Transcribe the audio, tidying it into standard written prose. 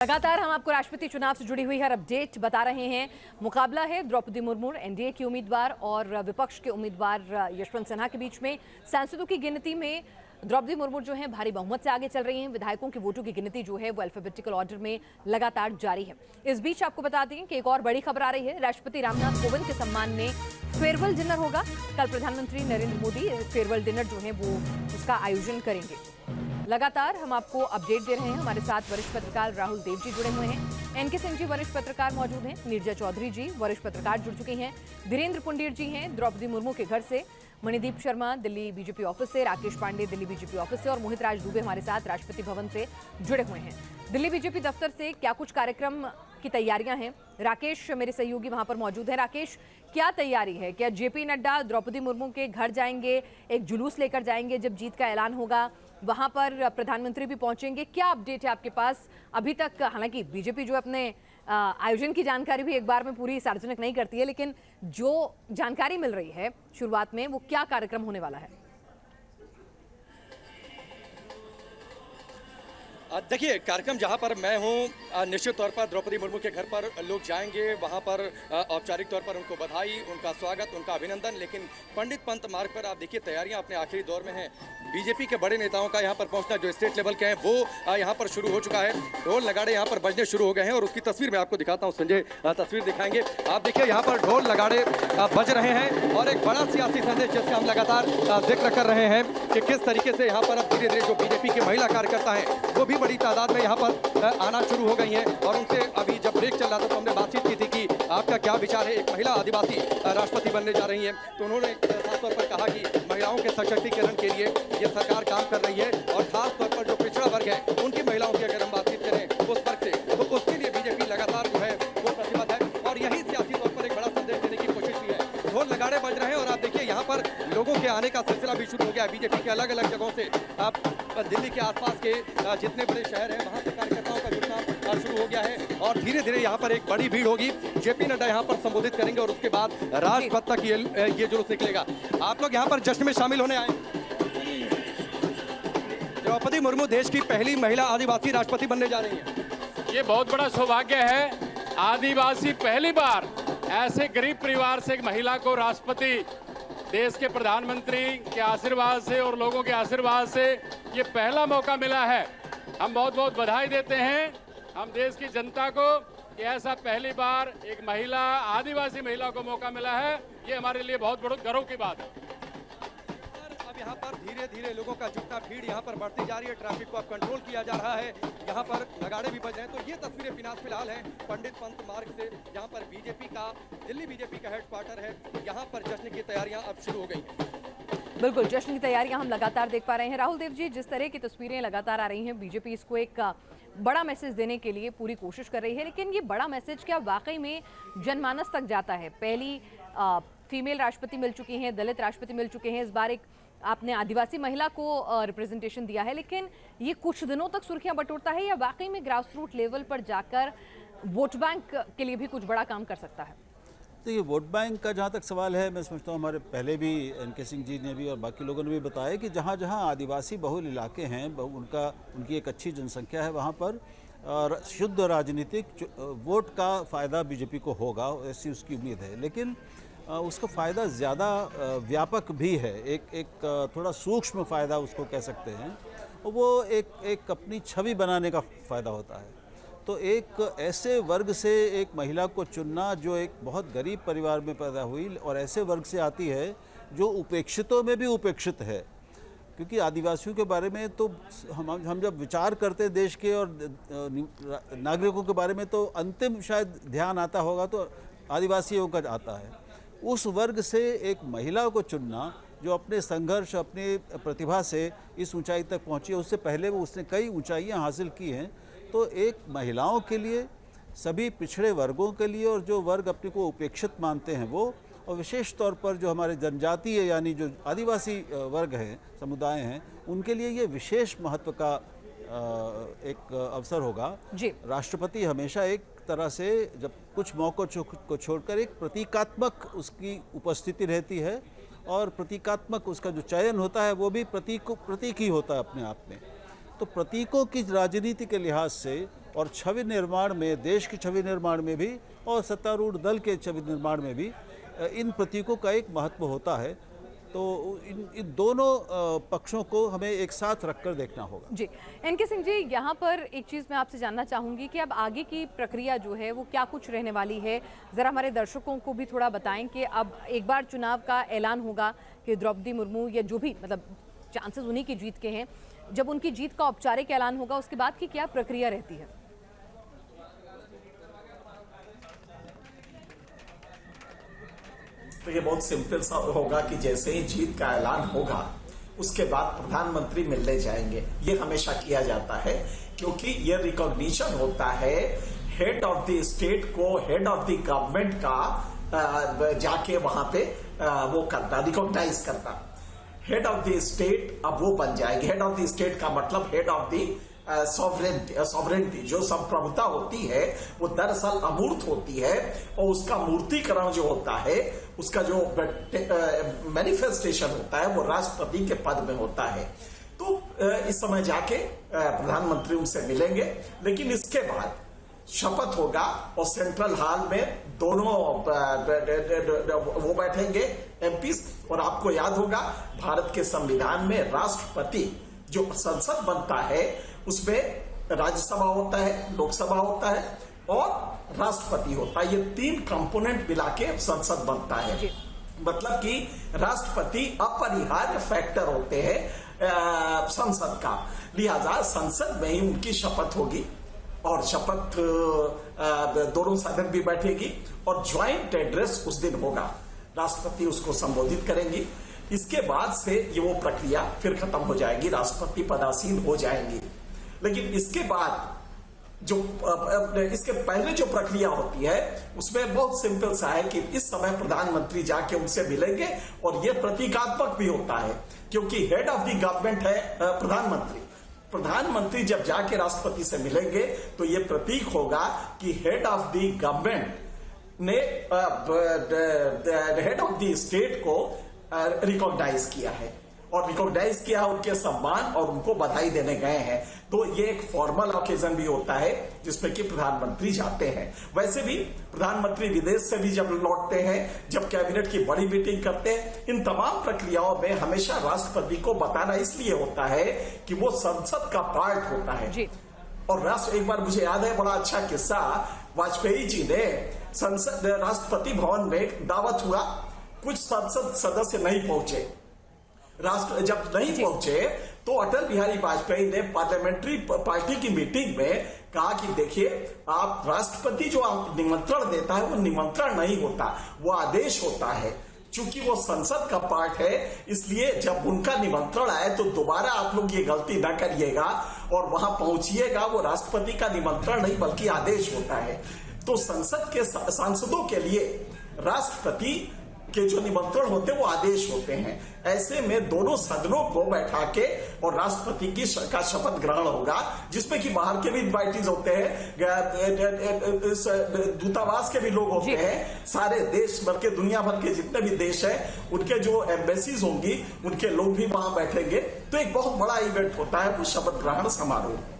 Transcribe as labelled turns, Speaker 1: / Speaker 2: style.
Speaker 1: लगातार हम आपको राष्ट्रपति चुनाव से जुड़ी हुई हर अपडेट बता रहे हैं। मुकाबला है द्रौपदी मुर्मू एनडीए की उम्मीदवार और विपक्ष के उम्मीदवार यशवंत सिन्हा के बीच में। सांसदों की गिनती में द्रौपदी मुर्मू जो है भारी बहुमत से आगे चल रही हैं। विधायकों के वोटों की गिनती जो है वो अल्फाबेटिकल ऑर्डर में लगातार जारी है। इस बीच आपको बता दें कि एक और बड़ी खबर आ रही है। राष्ट्रपति रामनाथ कोविंद के सम्मान में फेयरवेल डिनर होगा। कल प्रधानमंत्री नरेंद्र मोदी फेयरवेल डिनर जो है वो उसका आयोजन करेंगे। लगातार हम आपको अपडेट दे रहे हैं। हमारे साथ वरिष्ठ पत्रकार राहुल देव जी जुड़े हुए हैं। एनके सिंह जी वरिष्ठ पत्रकार मौजूद हैं। नीरजा चौधरी जी वरिष्ठ पत्रकार जुड़ चुकी हैं। वीरेंद्र पुंडीर जी हैं द्रौपदी मुर्मू के घर से। मणिदीप शर्मा दिल्ली बीजेपी ऑफिस से, राकेश पांडे दिल्ली बीजेपी ऑफिस से और मोहित राज दुबे हमारे साथ राष्ट्रपति भवन से जुड़े हुए हैं। दिल्ली बीजेपी दफ्तर से क्या कुछ कार्यक्रम की तैयारियां हैं, राकेश मेरे सहयोगी वहां पर मौजूद हैं। राकेश, क्या तैयारी है? क्या जेपी नड्डा द्रौपदी मुर्मू के घर जाएंगे, एक जुलूस लेकर जाएंगे जब जीत का ऐलान होगा, वहां पर प्रधानमंत्री भी पहुंचेंगे? क्या अपडेट है आपके पास अभी तक? हालांकि बीजेपी जो अपने आयोजन की जानकारी भी एक बार में पूरी सार्वजनिक नहीं करती है, लेकिन जो जानकारी मिल रही है शुरुआत में, वो क्या कार्यक्रम होने वाला है?
Speaker 2: देखिए, कार्यक्रम जहां पर मैं हूं, निश्चित तौर पर द्रौपदी मुर्मू के घर पर लोग जाएंगे। वहां पर औपचारिक तौर पर उनको बधाई, उनका स्वागत, उनका अभिनंदन। लेकिन पंडित पंत मार्ग पर आप देखिए तैयारियां अपने आखिरी दौर में हैं। बीजेपी के बड़े नेताओं का यहां पर पहुंचना, जो स्टेट लेवल के हैं, वो यहां पर शुरू हो चुका है। ढोल नगाड़े यहां पर बजने शुरू हो गए हैं और उसकी तस्वीर मैं आपको दिखाता हूं। संजय तस्वीर दिखाएंगे। आप देखिए यहाँ पर ढोल नगाड़े बज रहे हैं और एक बड़ा सियासी संदेश जिसका हम लगातार जिक्र कर रहे हैं कि किस तरीके से यहाँ पर अब धीरे धीरे जो बीजेपी के महिला कार्यकर्ता हैं वो भी बड़ी तादाद में यहाँ पर आना शुरू हो गई हैं। और उनसे अभी जब ब्रेक चल रहा था तो हमने बातचीत की थी कि आपका क्या विचार है, एक महिला आदिवासी राष्ट्रपति बनने जा रही हैं। तो उन्होंने खासतौर पर कहा कि महिलाओं के सशक्तिकरण के लिए ये सरकार काम कर रही है और खासतौर पर जो पिछड़ा वर्ग है उनकी महिलाओं की अगर हम बातचीत करें उस वर्ग से, तो उसके लिए बीजेपी लगातार जो है वो प्रतिबद्ध है और यही सियासी तौर पर एक बड़ा संदेश देने की कोशिश की है। ढोल नगाड़े बज रहे हैं और आप देखिए यहाँ पर लोगों के आने का सिलसिला भी शुरू हो गया है। बीजेपी के अलग अलग जगहों से, आप दिल्ली के आसपास के जितने बड़े शहर हैं वहाँ से कार्यकर्ताओं का जुटना शुरू हो गया है और धीरे धीरे यहाँ पर एक बड़ी भीड़ होगी। जेपी नड्डा यहाँ पर संबोधित करेंगे और उसके बाद राजपथ तक ये जुलूस निकलेगा। आप लोग यहाँ पर जश्न में शामिल होने आए। द्रौपदी मुर्मू देश की पहली महिला आदिवासी राष्ट्रपति बनने जा रही है।
Speaker 3: ये बहुत बड़ा सौभाग्य है। आदिवासी पहली बार ऐसे गरीब परिवार से एक महिला को राष्ट्रपति, देश के प्रधानमंत्री के आशीर्वाद से और लोगों के आशीर्वाद से ये पहला मौका मिला है। हम बहुत बहुत बधाई देते हैं हम देश की जनता को कि ऐसा पहली बार एक महिला, आदिवासी महिला को मौका मिला है। ये हमारे लिए बहुत बड़ा गर्व की बात है।
Speaker 2: अब यहाँ पर धीरे धीरे लोगों का जुटना, भीड़ यहाँ पर बढ़ती जा रही है। ट्रैफिक को अब कंट्रोल किया जा रहा है। यहाँ पर नगाड़े भी बज रहे हैं। तो ये तस्वीरें फिलहाल हैं पंडित पंत मार्ग से, जहाँ पर बीजेपी का, दिल्ली बीजेपी का हेडक्वार्टर है। यहाँ पर जश्न की तैयारियां अब शुरू हो गई हैं।
Speaker 1: बिल्कुल, जश्न की तैयारियां हम लगातार देख पा रहे हैं। राहुल देव जी, जिस तरह की तस्वीरें लगातार आ रही हैं, बीजेपी इसको एक बड़ा मैसेज देने के लिए पूरी कोशिश कर रही है, लेकिन ये बड़ा मैसेज क्या वाकई में जनमानस तक जाता है? पहली फीमेल राष्ट्रपति मिल चुकी हैं, दलित राष्ट्रपति मिल चुके हैं, इस बार एक आपने आदिवासी महिला को रिप्रेजेंटेशन दिया है, लेकिन ये कुछ दिनों तक सुर्खियां बटोरता है या वाकई में ग्रास रूट लेवल पर जाकर वोट बैंक के लिए भी कुछ बड़ा काम कर सकता है?
Speaker 4: तो ये वोट बैंक का जहाँ तक सवाल है, मैं समझता हूँ हमारे पहले भी एनके सिंह जी ने भी और बाकी लोगों ने भी बताया कि जहाँ जहाँ आदिवासी बहुल इलाके हैं, उनकी एक अच्छी जनसंख्या है, वहाँ पर और शुद्ध राजनीतिक वोट का फ़ायदा बीजेपी को होगा, ऐसी उसकी उम्मीद है। लेकिन उसका फ़ायदा ज़्यादा व्यापक भी है, एक थोड़ा सूक्ष्म फ़ायदा उसको कह सकते हैं। वो एक अपनी छवि बनाने का फ़ायदा होता है। तो एक ऐसे वर्ग से एक महिला को चुनना जो एक बहुत गरीब परिवार में पैदा हुई और ऐसे वर्ग से आती है जो उपेक्षितों में भी उपेक्षित है, क्योंकि आदिवासियों के बारे में तो हम जब विचार करते हैं देश के और नागरिकों के बारे में, तो अंतिम शायद ध्यान आता होगा तो आदिवासियों का आता है। उस वर्ग से एक महिला को चुनना जो अपने संघर्ष, अपनी प्रतिभा से इस ऊंचाई तक पहुंची है, उससे पहले उसने कई ऊंचाइयां हासिल की हैं। तो एक महिलाओं के लिए, सभी पिछड़े वर्गों के लिए और जो वर्ग अपने को उपेक्षित मानते हैं वो, और विशेष तौर पर जो हमारे जनजातीय यानी जो आदिवासी वर्ग हैं, समुदाय हैं, उनके लिए ये विशेष महत्व का एक अवसर होगा।
Speaker 1: जी।
Speaker 4: राष्ट्रपति हमेशा एक तरह से जब कुछ मौक़ों को छोड़कर एक प्रतीकात्मक उसकी उपस्थिति रहती है और प्रतीकात्मक उसका जो चयन होता है वो भी प्रतीक ही होता है अपने आप में। तो प्रतीकों की राजनीति के लिहाज से और छवि निर्माण में, देश की छवि निर्माण में भी और सत्तारूढ़ दल के छवि निर्माण में भी इन प्रतीकों का एक महत्व होता है। तो इन दोनों पक्षों को हमें एक साथ रखकर देखना होगा।
Speaker 1: जी, एनके सिंह जी, यहाँ पर एक चीज़ मैं आपसे जानना चाहूँगी कि अब आगे की प्रक्रिया जो है वो क्या कुछ रहने वाली है, ज़रा हमारे दर्शकों को भी थोड़ा बताएं कि अब एक बार चुनाव का ऐलान होगा कि द्रौपदी मुर्मू या जो भी मतलब चांसेस उन्हीं की जीत के हैं, जब उनकी जीत का औपचारिक ऐलान होगा उसके बाद की क्या प्रक्रिया रहती है?
Speaker 5: तो ये बहुत सिंपल सा होगा कि जैसे ही जीत का ऐलान होगा उसके बाद प्रधानमंत्री मिलने जाएंगे। ये हमेशा किया जाता है क्योंकि ये रिकॉग्निशन होता है हेड ऑफ द स्टेट को, हेड ऑफ द गवर्नमेंट का जाके वहां पे वो करता, रिकॉग्नाइज करता। हेड ऑफ द स्टेट अब वो बन जाएगी। हेड ऑफ द स्टेट का मतलब हेड ऑफ द सॉवरेनिटी, जो संप्रभुता होती है वो दरअसल अमूर्त होती है और उसका मूर्तिकरण जो होता है, उसका जो मैनिफेस्टेशन होता है वो राष्ट्रपति के पद में होता है। तो इस समय जाके प्रधानमंत्री उनसे मिलेंगे, लेकिन इसके बाद शपथ होगा और सेंट्रल हॉल में दोनों वो बैठेंगे एमपीज। और आपको याद होगा भारत के संविधान में राष्ट्रपति जो संसद बनता है उसमें राज्यसभा होता है, लोकसभा होता है और राष्ट्रपति होता है। ये तीन कंपोनेंट मिला के संसद बनता है। मतलब कि राष्ट्रपति अपरिहार्य फैक्टर होते हैं संसद का, लिहाजा संसद में ही उनकी शपथ होगी और शपथ दोनों सदन भी बैठेगी और ज्वाइंट एड्रेस उस दिन होगा। राष्ट्रपति उसको संबोधित करेंगी। इसके बाद से ये वो प्रक्रिया फिर खत्म हो जाएगी, राष्ट्रपति पदासीन हो जाएंगी। लेकिन इसके बाद जो इसके पहले जो प्रक्रिया होती है उसमें बहुत सिंपल सा है कि इस समय प्रधानमंत्री जाके उनसे मिलेंगे और ये प्रतीकात्मक भी होता है क्योंकि हेड ऑफ द गवर्नमेंट है प्रधानमंत्री। प्रधानमंत्री जब जाके राष्ट्रपति से मिलेंगे तो ये प्रतीक होगा कि हेड ऑफ द गवर्नमेंट ने हेड ऑफ द स्टेट को रिकॉग्नाइज किया है और रिकॉग्नाइज किया उनके सम्मान और उनको बधाई देने गए हैं। तो ये एक फॉर्मल ओकेजन भी होता है जिसमें कि प्रधानमंत्री जाते हैं। वैसे भी प्रधानमंत्री विदेश से भी जब लौटते हैं, जब कैबिनेट की बड़ी मीटिंग करते हैं, इन तमाम प्रक्रियाओं में हमेशा राष्ट्रपति को बताना इसलिए होता है कि वो संसद का पार्ट होता है जी। और एक बार मुझे याद है बड़ा अच्छा किस्सा, वाजपेयी जी ने संसद राष्ट्रपति भवन में दावत हुआ, कुछ संसद सदस्य नहीं पहुंचे। जब नहीं पहुंचे तो अटल बिहारी वाजपेयी ने पार्लियामेंट्री पार्टी की मीटिंग में कहा कि देखिए, आप राष्ट्रपति जो आप निमंत्रण देता है वो निमंत्रण नहीं होता, वो आदेश होता है। चूंकि वो संसद का पार्ट है, इसलिए जब उनका निमंत्रण आए तो दोबारा आप लोग ये गलती ना करिएगा और वहां पहुंचिएगा। वो राष्ट्रपति का निमंत्रण नहीं बल्कि आदेश होता है। तो संसद के सांसदों के लिए राष्ट्रपति के जो निमंत्रण होते हैं वो आदेश होते हैं। ऐसे में दोनों सदनों को बैठा के और राष्ट्रपति की का शपथ ग्रहण होगा, जिसमें कि बाहर के भी इन्वाइटीज होते हैं, दूतावास के भी लोग होते हैं, सारे देश भर के, दुनिया भर के जितने भी देश हैं उनके जो एम्बेसीज होंगी उनके लोग भी वहां बैठेंगे। तो एक बहुत बड़ा इवेंट होता है वो शपथ ग्रहण समारोह।